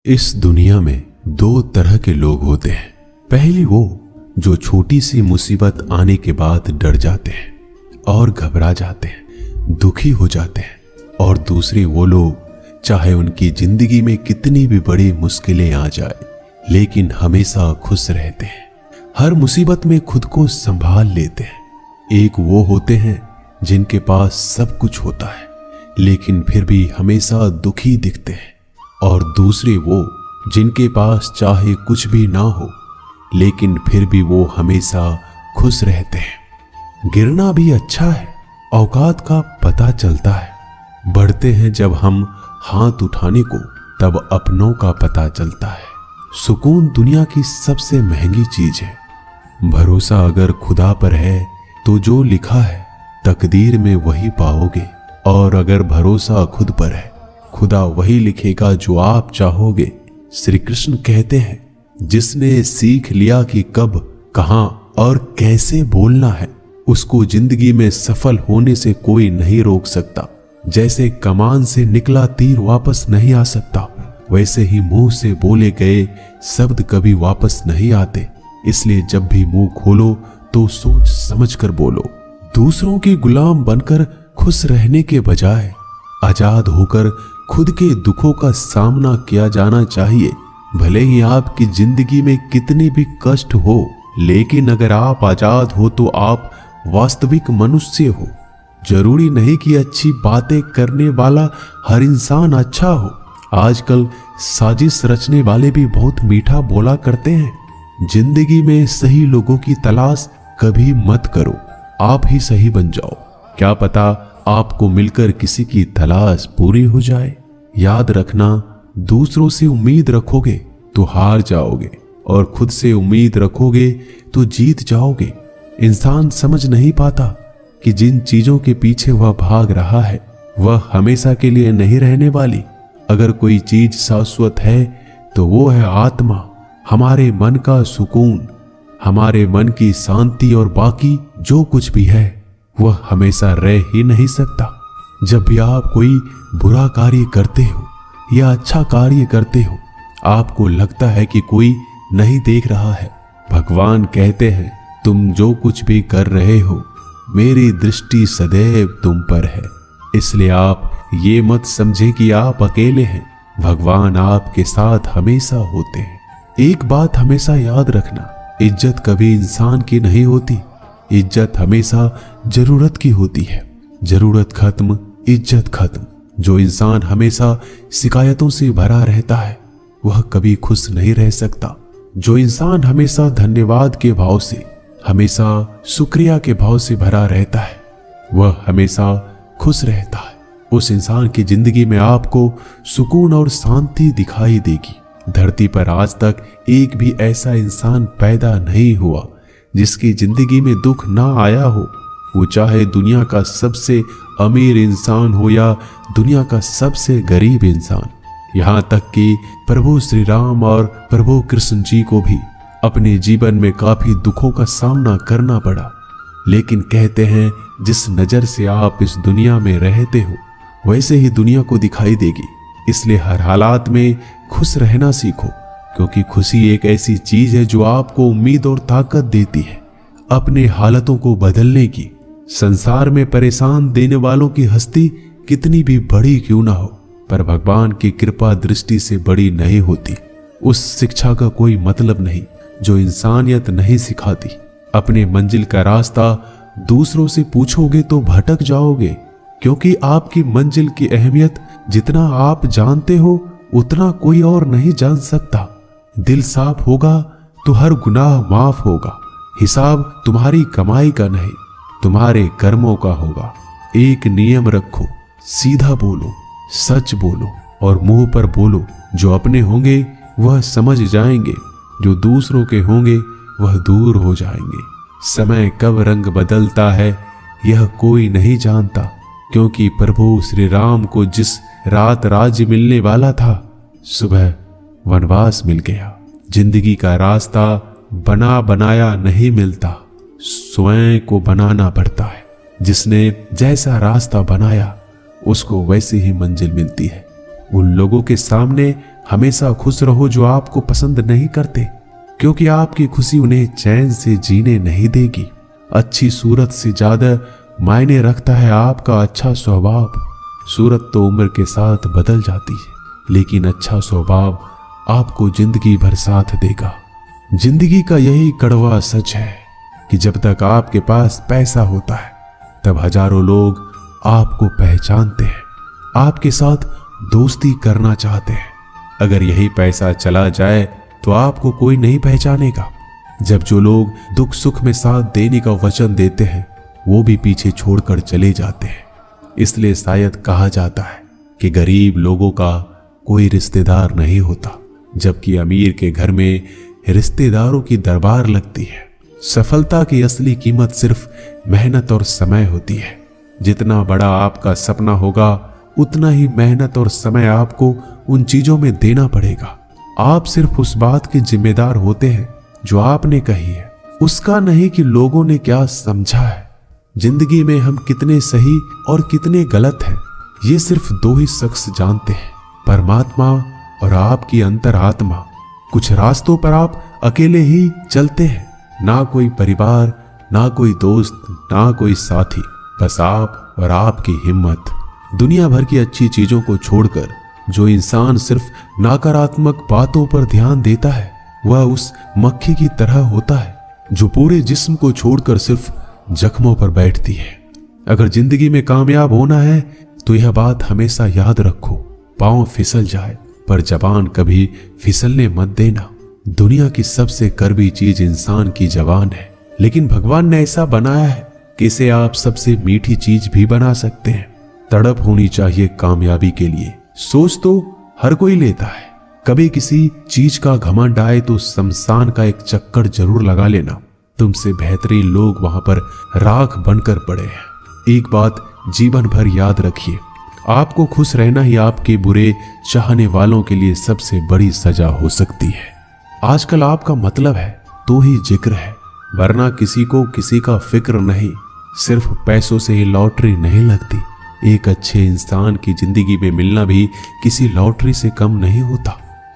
इस दुनिया में दो तरह के लोग होते हैं। पहली वो जो छोटी सी मुसीबत आने के बाद डर जाते हैं और घबरा जाते हैं, दुखी हो जाते हैं। और दूसरे वो लोग चाहे उनकी जिंदगी में कितनी भी बड़ी मुश्किलें आ जाए लेकिन हमेशा खुश रहते हैं, हर मुसीबत में खुद को संभाल लेते हैं। एक वो होते हैं जिनके पास सब कुछ होता है लेकिन फिर भी हमेशा दुखी दिखते हैं, और दूसरे वो जिनके पास चाहे कुछ भी ना हो लेकिन फिर भी वो हमेशा खुश रहते हैं। गिरना भी अच्छा है, औकात का पता चलता है। बढ़ते हैं जब हम हाथ उठाने को तब अपनों का पता चलता है। सुकून दुनिया की सबसे महंगी चीज है। भरोसा अगर खुदा पर है तो जो लिखा है तकदीर में वही पाओगे, और अगर भरोसा खुद पर है खुदा वही लिखेगा जो आप चाहोगे। श्री कृष्ण कहते हैं, जिसने सीख लिया कि कब, कहां और कैसे बोलना है, उसको जिंदगी में सफल होने से कोई नहीं रोक सकता। जैसे कमान से निकला तीर वापस नहीं आ सकता, वैसे ही मुंह से बोले गए शब्द कभी वापस नहीं आते। इसलिए जब भी मुंह खोलो तो सोच समझ कर बोलो। दूसरों के गुलाम बनकर खुश रहने के बजाय आजाद होकर खुद के दुखों का सामना किया जाना चाहिए। भले ही आपकी जिंदगी में कितने भी कष्ट हो, लेकिन अगर आप आजाद हो तो आप वास्तविक मनुष्य हो। जरूरी नहीं कि अच्छी बातें करने वाला हर इंसान अच्छा हो। आजकल साजिश रचने वाले भी बहुत मीठा बोला करते हैं। जिंदगी में सही लोगों की तलाश कभी मत करो, आप ही सही बन जाओ। क्या पता आपको मिलकर किसी की तलाश पूरी हो जाए। याद रखना, दूसरों से उम्मीद रखोगे तो हार जाओगे, और खुद से उम्मीद रखोगे तो जीत जाओगे। इंसान समझ नहीं पाता कि जिन चीजों के पीछे वह भाग रहा है वह हमेशा के लिए नहीं रहने वाली। अगर कोई चीज शाश्वत है तो वो है आत्मा, हमारे मन का सुकून, हमारे मन की शांति, और बाकी जो कुछ भी है वह हमेशा रह ही नहीं सकता। जब भी आप कोई बुरा कार्य करते हो या अच्छा कार्य करते हो, आपको लगता है कि कोई नहीं देख रहा है। भगवान कहते हैं, तुम जो कुछ भी कर रहे हो मेरी दृष्टि सदैव तुम पर है। इसलिए आप ये मत समझे कि आप अकेले हैं, भगवान आपके साथ हमेशा होते हैं। एक बात हमेशा याद रखना, इज्जत कभी इंसान की नहीं होती, इज्जत हमेशा जरूरत की होती है। जरूरत खत्म, इज्जत खत्म। जो इंसान हमेशा शिकायतों से भरा रहता है वह कभी खुश नहीं रह सकता। जो इंसान हमेशा धन्यवाद के भाव से, हमेशा शुक्रिया के भाव से भरा रहता है वह हमेशा खुश रहता है। उस इंसान की जिंदगी में आपको सुकून और शांति दिखाई देगी। धरती पर आज तक एक भी ऐसा इंसान पैदा नहीं हुआ जिसकी जिंदगी में दुख ना आया हो। वो चाहे दुनिया का सबसे अमीर इंसान हो या दुनिया का सबसे गरीब इंसान। यहाँ तक कि प्रभु श्री राम और प्रभु कृष्ण जी को भी अपने जीवन में काफी दुखों का सामना करना पड़ा। लेकिन कहते हैं, जिस नजर से आप इस दुनिया में रहते हो वैसे ही दुनिया को दिखाई देगी। इसलिए हर हालात में खुश रहना सीखो, क्योंकि खुशी एक ऐसी चीज है जो आपको उम्मीद और ताकत देती है अपने हालतों को बदलने की। संसार में परेशान देने वालों की हस्ती कितनी भी बड़ी क्यों ना हो, पर भगवान की कृपा दृष्टि से बड़ी नहीं होती। उस शिक्षा का कोई मतलब नहीं जो इंसानियत नहीं सिखाती। अपने मंजिल का रास्ता दूसरों से पूछोगे तो भटक जाओगे, क्योंकि आपकी मंजिल की अहमियत जितना आप जानते हो उतना कोई और नहीं जान सकता। दिल साफ होगा तो हर गुनाह माफ होगा। हिसाब तुम्हारी कमाई का नहीं, तुम्हारे कर्मों का होगा। एक नियम रखो, सीधा बोलो, सच बोलो और मुंह पर बोलो। जो अपने होंगे वह समझ जाएंगे, जो दूसरों के होंगे वह दूर हो जाएंगे। समय कब रंग बदलता है यह कोई नहीं जानता, क्योंकि प्रभु श्री राम को जिस रात राज्य मिलने वाला था सुबह वनवास मिल गया। जिंदगी का रास्ता बना बनाया नहीं मिलता, स्वयं को बनाना पड़ता है। जिसने जैसा रास्ता बनाया उसको वैसी ही मंजिल मिलती है। उन लोगों के सामने हमेशा खुश रहो जो आपको पसंद नहीं करते, क्योंकि आपकी खुशी उन्हें चैन से जीने नहीं देगी। अच्छी सूरत से ज्यादा मायने रखता है आपका अच्छा स्वभाव। सूरत तो उम्र के साथ बदल जाती है, लेकिन अच्छा स्वभाव आपको जिंदगी भर साथ देगा। जिंदगी का यही कड़वा सच है कि जब तक आपके पास पैसा होता है तब हजारों लोग आपको पहचानते हैं, आपके साथ दोस्ती करना चाहते हैं। अगर यही पैसा चला जाए तो आपको कोई नहीं पहचानेगा। जब जो लोग दुख सुख में साथ देने का वचन देते हैं वो भी पीछे छोड़कर चले जाते हैं। इसलिए शायद कहा जाता है कि गरीब लोगों का कोई रिश्तेदार नहीं होता, जबकि अमीर के घर में रिश्तेदारों की दरबार लगती है। सफलता की असली कीमत सिर्फ मेहनत और समय होती है। जितना बड़ा आपका सपना होगा उतना ही मेहनत और समय आपको उन चीजों में देना पड़ेगा। आप सिर्फ उस बात के जिम्मेदार होते हैं जो आपने कही है, उसका नहीं कि लोगों ने क्या समझा है। जिंदगी में हम कितने सही और कितने गलत हैं ये सिर्फ दो ही शख्स जानते हैं, परमात्मा और आपकी अंतरात्मा। कुछ रास्तों पर आप अकेले ही चलते हैं, ना कोई परिवार, ना कोई दोस्त, ना कोई साथी, बस आप और आपकी हिम्मत। दुनिया भर की अच्छी चीजों को छोड़कर जो इंसान सिर्फ नकारात्मक बातों पर ध्यान देता है वह उस मक्खी की तरह होता है जो पूरे जिस्म को छोड़कर सिर्फ जख्मों पर बैठती है। अगर जिंदगी में कामयाब होना है तो यह बात हमेशा याद रखो, पांव फिसल जाए पर जबान कभी फिसलने मत देना। दुनिया की सबसे कड़वी चीज इंसान की जबान है, लेकिन भगवान ने ऐसा बनाया है कि इसे आप सबसे मीठी चीज भी बना सकते हैं। तड़प होनी चाहिए कामयाबी के लिए। सोच तो हर कोई लेता है, कभी किसी चीज का घमंड आए तो शमशान का एक चक्कर जरूर लगा लेना। तुमसे बेहतरीन लोग वहां पर राख बनकर पड़े हैं। एक बात जीवन भर याद रखिए, आपको खुश रहना ही आपके बुरे चाहने वालों के लिए सबसे बड़ी सजा हो सकती है। आजकल आपका मतलब है तो ही जिक्र है, वरना किसी को किसी का फिक्र नहीं। सिर्फ पैसों से ही लॉटरी नहीं लगती। एक अच्छे इंसान की जिंदगी में मिलना भी किसी लॉटरी से कम नहीं होता।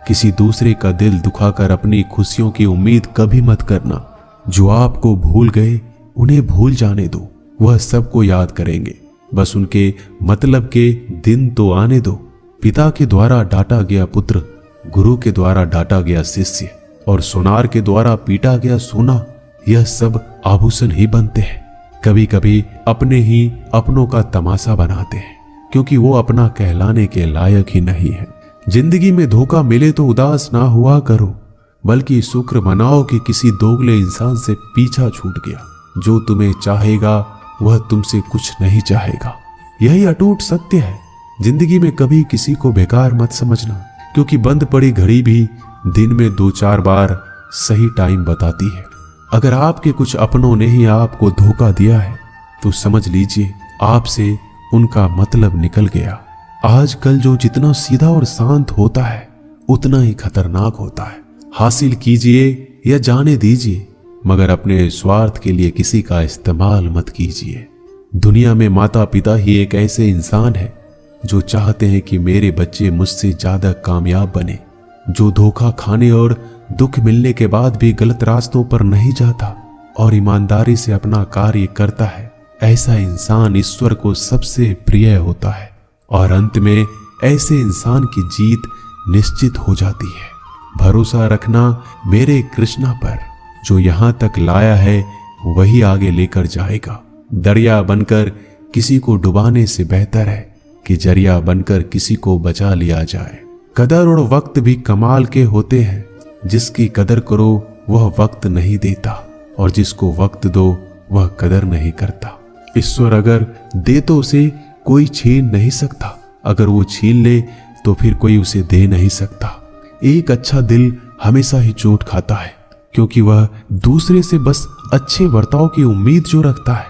किसी दूसरे का दिल दुखाकर अपनी खुशियों की उम्मीद कभी मत करना। जो आपको भूल गए उन्हें भूल जाने दो, वह सबको याद करेंगे, बस उनके मतलब के दिन तो आने दो। पिता के द्वारा डांटा गया पुत्र, गुरु के द्वारा डांटा गया शिष्य और सोनार के द्वारा पीटा गया सोना, यह सब आभूषण ही बनते हैं। कभी कभी अपने ही अपनों का तमाशा बनाते हैं, क्योंकि वो अपना कहलाने के लायक ही नहीं है। जिंदगी में धोखा मिले तो उदास ना हुआ करो, बल्कि शुक्र मनाओ कि किसी दोगले इंसान से पीछा छूट गया। जो तुम्हें चाहेगा वह तुमसे कुछ नहीं चाहेगा, यही अटूट सत्य है। जिंदगी में कभी किसी को बेकार मत समझना, क्योंकि बंद पड़ी घड़ी भी दिन में 2-4 बार सही टाइम बताती है। अगर आपके कुछ अपनों ने ही आपको धोखा दिया है तो समझ लीजिए आपसे उनका मतलब निकल गया। आजकल जो जितना सीधा और शांत होता है उतना ही खतरनाक होता है। हासिल कीजिए या जाने दीजिए, मगर अपने स्वार्थ के लिए किसी का इस्तेमाल मत कीजिए। दुनिया में माता पिता ही एक ऐसे इंसान है जो चाहते हैं कि मेरे बच्चे मुझसे ज्यादा कामयाब बने। जो धोखा खाने और दुख मिलने के बाद भी गलत रास्तों पर नहीं जाता और ईमानदारी से अपना कार्य करता है, ऐसा इंसान ईश्वर को सबसे प्रिय होता है और अंत में ऐसे इंसान की जीत निश्चित हो जाती है। भरोसा रखना मेरे कृष्णा पर, जो यहां तक लाया है वही आगे लेकर जाएगा। दरिया बनकर किसी को डुबाने से बेहतर है कि जरिया बनकर किसी को बचा लिया जाए। कदर और वक्त भी कमाल के होते हैं। जिसकी कदर करो वह वक्त नहीं देता और जिसको वक्त दो वह कदर नहीं करता। ईश्वर अगर दे तो उसे कोई छीन नहीं सकता, अगर वो छीन ले तो फिर कोई उसे दे नहीं सकता। एक अच्छा दिल हमेशा ही चोट खाता है, क्योंकि वह दूसरे से बस अच्छे बर्ताव की उम्मीद जो रखता है।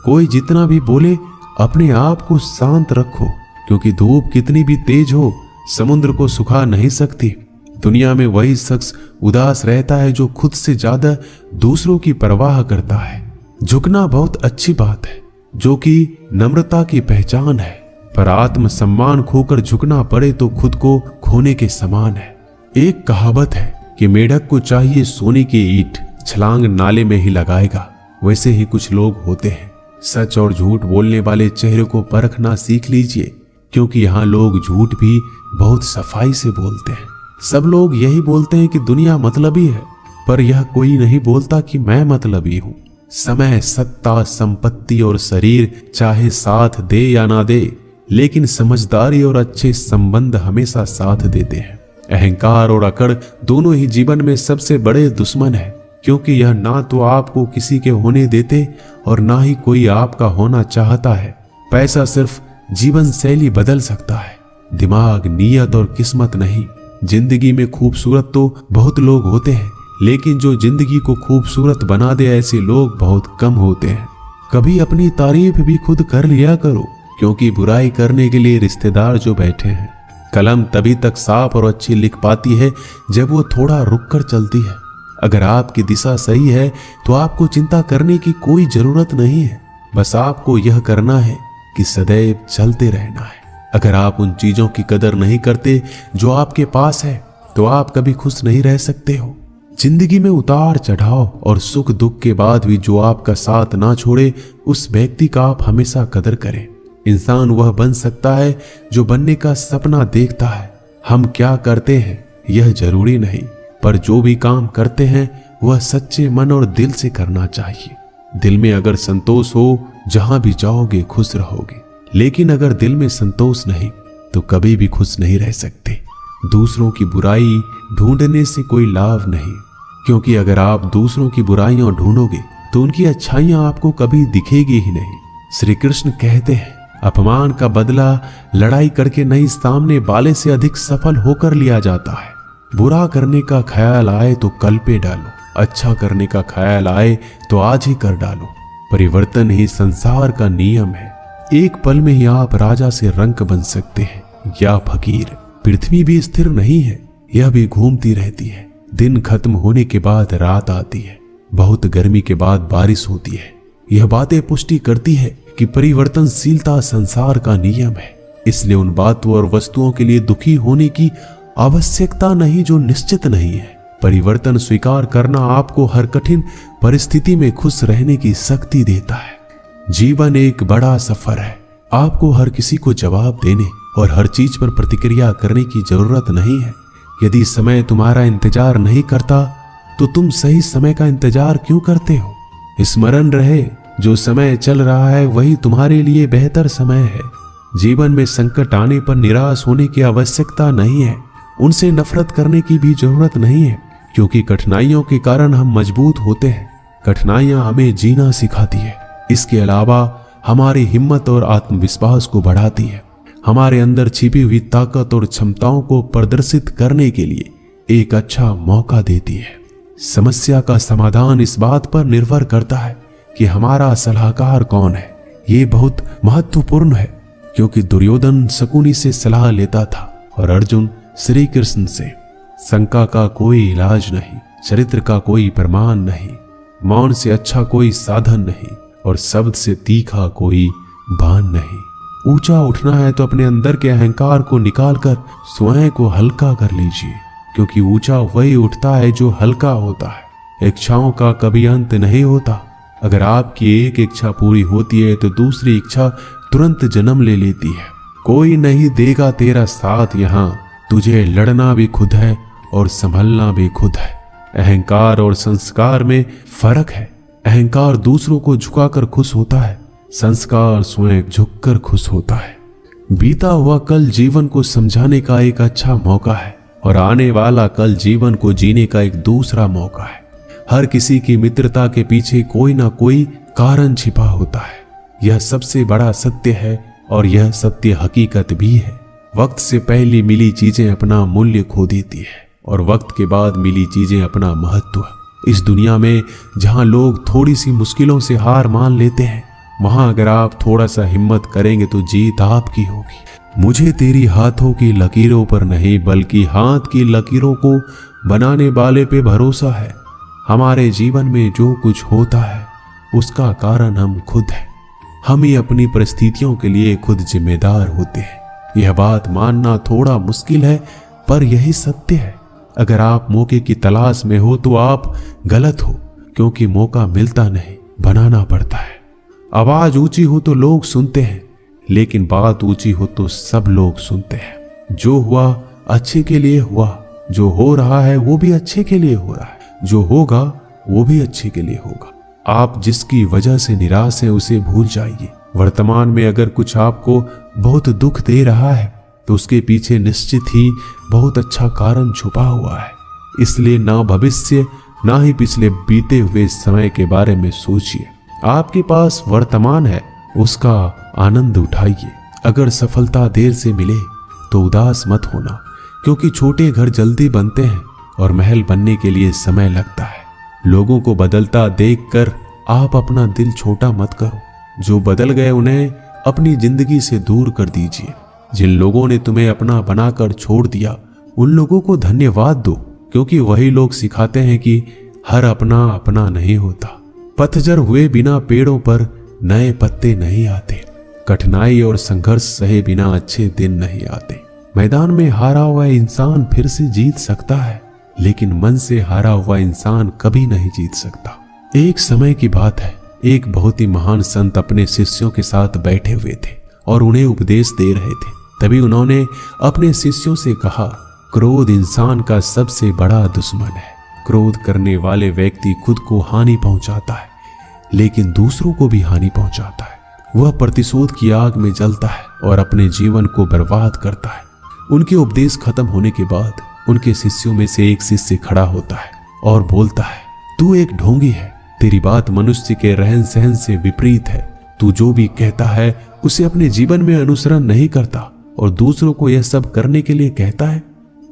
कोई जितना भी बोले अपने आप को शांत रखो, क्योंकि धूप कितनी भी तेज हो समुद्र को सुखा नहीं सकती। दुनिया में वही शख्स उदास रहता है जो खुद से ज्यादा दूसरों की परवाह करता है। झुकना बहुत अच्छी बात है, जो कि नम्रता की पहचान है, पर आत्मसम्मान खोकर झुकना पड़े तो खुद को खोने के समान है। एक कहावत है कि मेढक को चाहिए सोने की ईंट, छलांग नाले में ही लगाएगा। वैसे ही कुछ लोग होते हैं। सच और झूठ बोलने वाले चेहरे को परखना सीख लीजिए, क्योंकि यहाँ लोग झूठ भी बहुत सफाई से बोलते हैं। सब लोग यही बोलते हैं कि दुनिया मतलबी है, पर यह कोई नहीं बोलता कि मैं मतलबी हूं। समय, सत्ता, संपत्ति और शरीर चाहे साथ दे या ना दे, लेकिन समझदारी और अच्छे संबंध हमेशा साथ देते हैं। अहंकार और अकड़ दोनों ही जीवन में सबसे बड़े दुश्मन है, क्योंकि यह ना तो आपको किसी के होने देते और ना ही कोई आपका होना चाहता है। पैसा सिर्फ जीवन शैली बदल सकता है, दिमाग, नीयत और किस्मत नहीं। जिंदगी में खूबसूरत तो बहुत लोग होते हैं, लेकिन जो जिंदगी को खूबसूरत बना दे ऐसे लोग बहुत कम होते हैं। कभी अपनी तारीफ भी खुद कर लिया करो, क्योंकि बुराई करने के लिए रिश्तेदार जो बैठे हैं। कलम तभी तक साफ और अच्छी लिख पाती है जब वो थोड़ा रुक कर चलती है। अगर आपकी दिशा सही है तो आपको चिंता करने की कोई जरूरत नहीं है। बस आपको यह करना है कि सदैव चलते रहना है। अगर आप उन चीजों की कदर नहीं करते जो आपके पास है, तो आप कभी खुश नहीं रह सकते हो। जिंदगी में उतार चढ़ाव और सुख दुख के बाद भी जो आपका साथ ना छोड़े, उस व्यक्ति का आप हमेशा कदर करें। इंसान वह बन सकता है जो बनने का सपना देखता है। हम क्या करते हैं यह जरूरी नहीं, पर जो भी काम करते हैं वह सच्चे मन और दिल से करना चाहिए। दिल में अगर संतोष हो, जहां भी जाओगे खुश रहोगे, लेकिन अगर दिल में संतोष नहीं तो कभी भी खुश नहीं रह सकते। दूसरों की बुराई ढूंढने से कोई लाभ नहीं, क्योंकि अगर आप दूसरों की बुराइयां ढूंढोगे तो उनकी अच्छाइयां आपको कभी दिखेगी ही नहीं। श्री कृष्ण कहते हैं, अपमान का बदला लड़ाई करके नहीं, सामने वाले से अधिक सफल होकर लिया जाता है। बुरा करने का ख्याल आए तो कल पे डालो, अच्छा करने का ख्याल आए तो आज ही कर डालो। परिवर्तन ही संसार का नियम है। एक पल में ही आप राजा से रंक बन सकते हैं या फकीर। पृथ्वी भी स्थिर नहीं है, यह भी घूमती रहती है। दिन खत्म होने के बाद रात आती है, बहुत गर्मी के बाद बारिश होती है। यह बातें पुष्टि करती है कि परिवर्तनशीलता संसार का नियम है। इसलिए उन बातों और वस्तुओं के लिए दुखी होने की आवश्यकता नहीं जो निश्चित नहीं है। परिवर्तन स्वीकार करना आपको हर कठिन परिस्थिति में खुश रहने की शक्ति देता है। जीवन एक बड़ा सफर है। आपको हर किसी को जवाब देने और हर चीज पर प्रतिक्रिया करने की जरूरत नहीं है। यदि समय तुम्हारा इंतजार नहीं करता तो तुम सही समय का इंतजार क्यों करते हो। स्मरण रहे, जो समय चल रहा है वही तुम्हारे लिए बेहतर समय है। जीवन में संकट आने पर निराश होने की आवश्यकता नहीं है, उनसे नफरत करने की भी जरूरत नहीं है, क्योंकि कठिनाइयों के कारण हम मजबूत होते हैं। कठिनाइयां हमें जीना सिखाती है। इसके अलावा हमारी हिम्मत और आत्मविश्वास को बढ़ाती है। हमारे अंदर छिपी हुई ताकत और क्षमताओं को प्रदर्शित करने के लिए एक अच्छा मौका देती है। समस्या का समाधान इस बात पर निर्भर करता है कि हमारा सलाहकार कौन है। ये बहुत महत्वपूर्ण है, क्योंकि दुर्योधन शकुनी से सलाह लेता था और अर्जुन श्री कृष्ण से। शंका का कोई इलाज नहीं, चरित्र का कोई प्रमाण नहीं, मौन से अच्छा कोई साधन नहीं और शब्द से तीखा कोई बाण नहीं। ऊंचा उठना है तो अपने अंदर के अहंकार को निकालकर स्वयं को हल्का कर लीजिए, क्योंकि ऊंचा वही उठता है जो हल्का होता है। इच्छाओं का कभी अंत नहीं होता। अगर आपकी एक इच्छा पूरी होती है तो दूसरी इच्छा तुरंत जन्म ले लेती है। कोई नहीं देगा तेरा साथ यहाँ, तुझे लड़ना भी खुद है और संभलना भी खुद है। अहंकार और संस्कार में फर्क है। अहंकार दूसरों को झुकाकर खुश होता है, संस्कार स्वयं झुककर खुश होता है। बीता हुआ कल जीवन को समझाने का एक अच्छा मौका है और आने वाला कल जीवन को जीने का एक दूसरा मौका है। हर किसी की मित्रता के पीछे कोई ना कोई कारण छिपा होता है। यह सबसे बड़ा सत्य है और यह सत्य हकीकत भी है। वक्त से पहले मिली चीजें अपना मूल्य खो देती है और वक्त के बाद मिली चीजें अपना महत्व। इस दुनिया में जहां लोग थोड़ी सी मुश्किलों से हार मान लेते हैं, वहां अगर आप थोड़ा सा हिम्मत करेंगे तो जीत आपकी होगी। मुझे तेरी हाथों की लकीरों पर नहीं, बल्कि हाथ की लकीरों को बनाने वाले पे भरोसा है। हमारे जीवन में जो कुछ होता है उसका कारण हम खुद हैं। हम ही अपनी परिस्थितियों के लिए खुद जिम्मेदार होते हैं। यह बात मानना थोड़ा मुश्किल है, पर यही सत्य है। अगर आप मौके की तलाश में हो तो आप गलत हो, क्योंकि मौका मिलता नहीं, बनाना पड़ता है। आवाज ऊंची हो तो लोग सुनते हैं, लेकिन बात ऊंची हो तो सब लोग सुनते हैं। जो हुआ अच्छे के लिए हुआ, जो हो रहा है वो भी अच्छे के लिए हो रहा है, जो होगा वो भी अच्छे के लिए होगा। आप जिसकी वजह से निराश हैं उसे भूल जाइए। वर्तमान में अगर कुछ आपको बहुत दुख दे रहा है तो उसके पीछे निश्चित ही बहुत अच्छा कारण छुपा हुआ है। इसलिए ना भविष्य ना ही पिछले बीते हुए समय के बारे में सोचिए। आपके पास वर्तमान है, उसका आनंद उठाइए। अगर सफलता देर से मिले तो उदास मत होना, क्योंकि छोटे घर जल्दी बनते हैं और महल बनने के लिए समय लगता है। लोगों को बदलता देखकर आप अपना दिल छोटा मत करो। जो बदल गए उन्हें अपनी जिंदगी से दूर कर दीजिए। जिन लोगों ने तुम्हें अपना बनाकर छोड़ दिया उन लोगों को धन्यवाद दो, क्योंकि वही लोग सिखाते हैं कि हर अपना अपना नहीं होता। पतझड़ हुए बिना पेड़ों पर नए पत्ते नहीं आते। कठिनाई और संघर्ष सहे बिना अच्छे दिन नहीं आते। मैदान में हारा हुआ इंसान फिर से जीत सकता है, लेकिन मन से हारा हुआ इंसान कभी नहीं जीत सकता। एक समय की बात है, एक बहुत ही महान संत अपने शिष्यों के साथ बैठे हुए थे और उन्हें उपदेश दे रहे थे। तभी उन्होंने अपने शिष्यों से कहा, क्रोध इंसान का सबसे बड़ा दुश्मन है। क्रोध करने वाले व्यक्ति खुद को हानि पहुंचाता है, लेकिन दूसरों को भी हानि पहुंचाता है। वह प्रतिशोध की आग में जलता है और अपने जीवन को बर्बाद करता है। उनके उपदेश खत्म होने के बाद उनके शिष्यों में से एक शिष्य खड़ा होता है और बोलता है, तू एक ढोंगी है। तेरी बात मनुष्य के रहन सहन से विपरीत है। तू जो भी कहता है उसे अपने जीवन में अनुसरण नहीं करता और दूसरों को यह सब करने के लिए कहता है।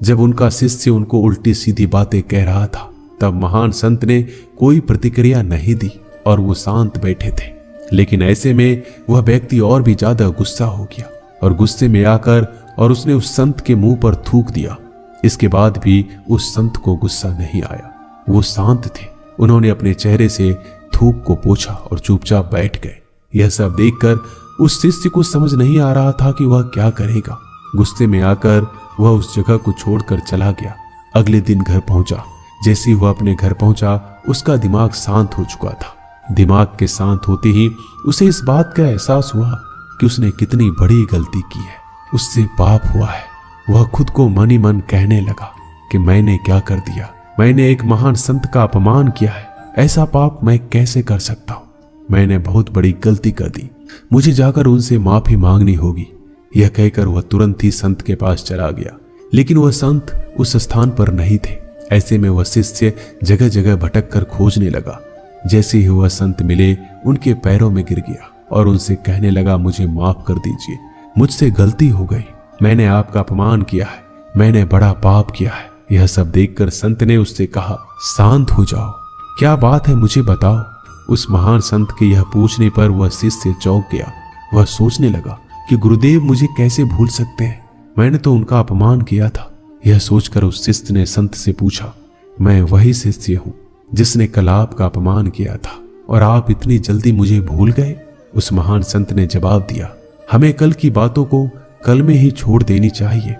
जब उनका शिष्य उनको उल्टी सीधी बातें कह रहा था, तब महान संत ने कोई प्रतिक्रिया नहीं दी और वो शांत बैठे थे। लेकिन ऐसे में वह व्यक्ति और भी ज्यादा गुस्सा हो गया और गुस्से में आकर और उसने उस संत के मुंह पर थूक दिया। इसके बाद भी उस संत को गुस्सा नहीं आया। वो शांत थे। उन्होंने अपने चेहरे से थूक को पोंछा और चुपचाप बैठ गए। यह सब देखकर उस शिष्य को समझ नहीं आ रहा था कि वह क्या करेगा। गुस्से में आकर वह उस जगह को छोड़कर चला गया। अगले दिन घर पहुंचा। जैसे ही वह अपने घर पहुंचा, उसका दिमाग शांत हो चुका था। दिमाग के शांत होते ही उसे इस बात का एहसास हुआ कि उसने कितनी बड़ी गलती की है, उससे पाप हुआ है। वह खुद को मन ही मन कहने लगा कि मैंने क्या कर दिया, मैंने एक महान संत का अपमान किया है, ऐसा पाप मैं कैसे कर सकता हूँ, मैंने बहुत बड़ी गलती कर दी, मुझे जाकर उनसे माफी मांगनी होगी। यह कहकर वह तुरंत ही संत के पास चला गया, लेकिन वह संत उस स्थान पर नहीं थे। ऐसे में वह शिष्य जगह जगह भटक कर खोजने लगा। जैसे ही वह संत मिले, उनके पैरों में गिर गया और उनसे कहने लगा, मुझे माफ कर दीजिए, मुझसे गलती हो गई, मैंने आपका अपमान किया है, मैंने बड़ा पाप किया है। यह सब देखकर संत ने उससे कहा, शांत हो जाओ, क्या बात है मुझे बताओ। उस महान संत के यह पूछने पर वह शिष्य चौंक गया। वह सोचने लगा कि गुरुदेव मुझे कैसे भूल सकते हैं, मैंने तो उनका अपमान किया था। यह सोचकर उस शिष्य ने संत से पूछा, मैं वही शिष्य हूँ जिसने कल आपका अपमान किया था और आप इतनी जल्दी मुझे भूल गए। उस महान संत ने जवाब दिया, हमें कल की बातों को कल में ही छोड़ देनी चाहिए।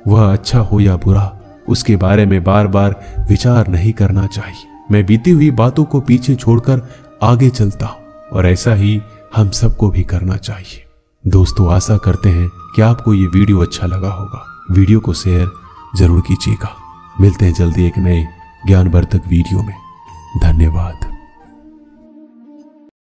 वह अच्छा हो या बुरा, उसके बारे में बार बार विचार नहीं करना चाहिए। मैं बीती हुई बातों को पीछे छोड़कर आगे चलता हूँ और ऐसा ही हम सबको भी करना चाहिए। दोस्तों, आशा करते हैं कि आपको ये वीडियो अच्छा लगा होगा। वीडियो को शेयर जरूर कीजिएगा। मिलते हैं जल्दी एक नए ज्ञानवर्धक वीडियो में। धन्यवाद।